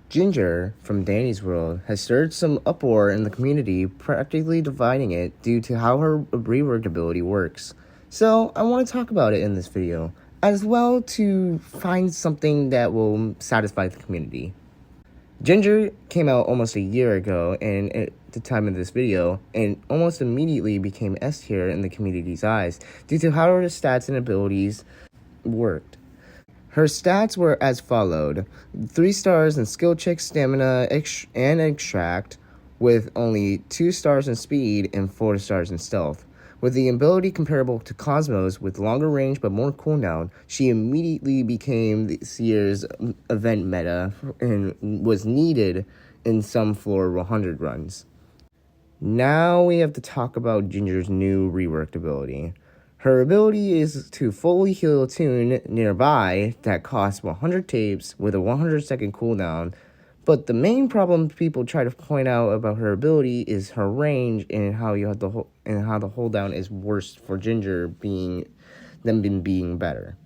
Ginger, from Danny's World, has stirred some uproar in the community, practically dividing it due to how her reworked ability works. So, I want to talk about it in this video, as well to find something that will satisfy the community. Ginger came out almost a year ago, and at the time of this video, and almost immediately became S tier in the community's eyes, due to how her stats and abilities worked. Her stats were as followed: 3 stars in skill check, stamina, and extract, with only 2 stars in speed and 4 stars in stealth. With the ability comparable to Cosmo's with longer range but more cooldown, she immediately became this year's event meta and was needed in some floor 100 runs. Now we have to talk about Ginger's new reworked ability. Her ability is to fully heal a tune nearby that costs 100 tapes with a 100-second cooldown, but the main problem people try to point out about her ability is her range and how the cooldown is worse for Ginger than being better.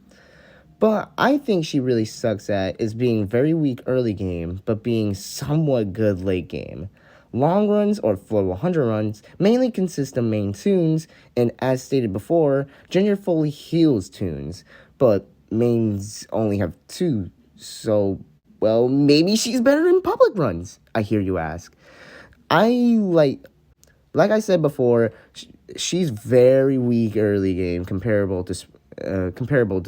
But I think she really sucks at is being very weak early game, but being somewhat good late game. Long runs, or floor 100 runs, mainly consist of main tunes, and as stated before, Ginger fully heals tunes, but mains only have 2, so, well, maybe she's better in public runs, I hear you ask. Like I said before, she's very weak early game comparable to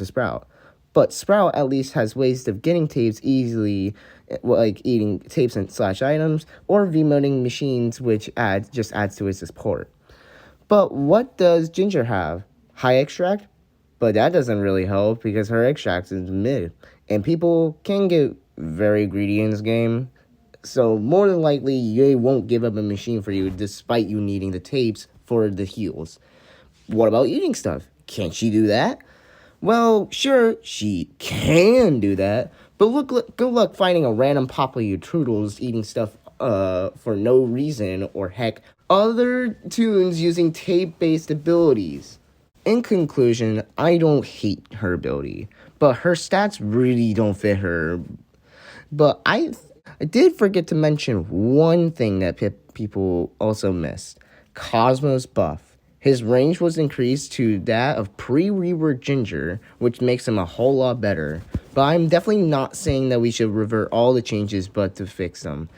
Sprout. But Sprout at least has ways of getting tapes easily, like eating tapes and slash items, or V-moding machines, which just adds to its support. But what does Ginger have? High extract? But that doesn't really help because her extract is mid, and people can get very greedy in this game. So more than likely, they won't give up a machine for you despite you needing the tapes for the heals. What about eating stuff? Can't she do that? Well, sure, she can do that, but good luck finding a random pop of your Toodles eating stuff for no reason, or heck, other tunes using tape-based abilities. In conclusion, I don't hate her ability, but her stats really don't fit her. But I did forget to mention one thing that people also missed: Cosmo's buff. His range was increased to that of pre-reworked Ginger, which makes him a whole lot better. But I'm definitely not saying that we should revert all the changes but to fix them.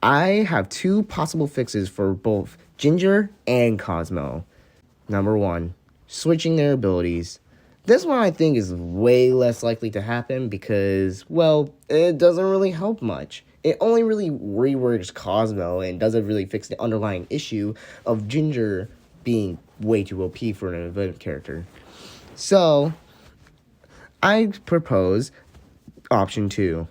I have 2 possible fixes for both Ginger and Cosmo. Number 1, switching their abilities. This one I think is way less likely to happen because, well, it doesn't really help much. It only really reworks Cosmo and doesn't really fix the underlying issue of Ginger being way too OP for an event character. So, I propose option 2,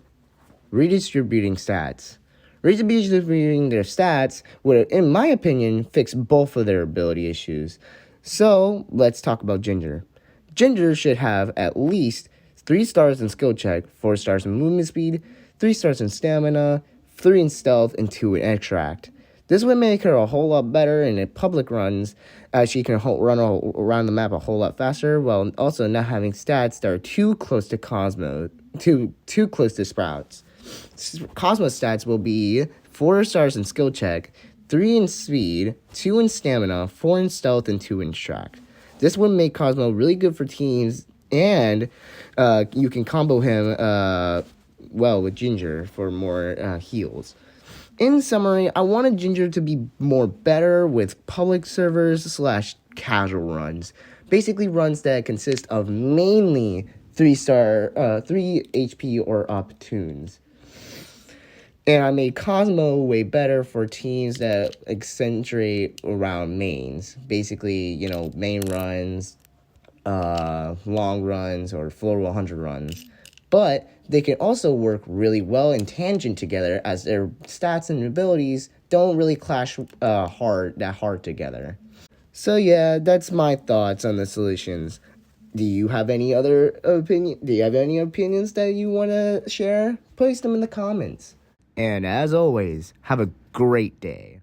redistributing stats. Redistributing their stats would, in my opinion, fix both of their ability issues. So, let's talk about Ginger. Ginger should have at least 3 stars in skill check, 4 stars in movement speed, 3 stars in stamina, 3 in stealth, and 2 in extract. This would make her a whole lot better in public runs, as she can run around the map a whole lot faster, while also not having stats that are too close to Cosmo, too close to Sprouts. Cosmo's stats will be 4 stars in skill check, 3 in speed, 2 in stamina, 4 in stealth, and 2 in extract. This would make Cosmo really good for teams, and you can combo him well with Ginger for more heals. In summary, I wanted Ginger to be more better with public servers / casual runs. Basically runs that consist of mainly 3 HP or up tunes. And I made Cosmo way better for teams that accentuate around mains. Basically, main runs, long runs, or floor 100 runs. But they can also work really well in tangent together, as their stats and abilities don't really clash hard together. So yeah, that's my thoughts on the solutions. Do you have any opinions that you want to share? Place them in the comments. And as always, have a great day.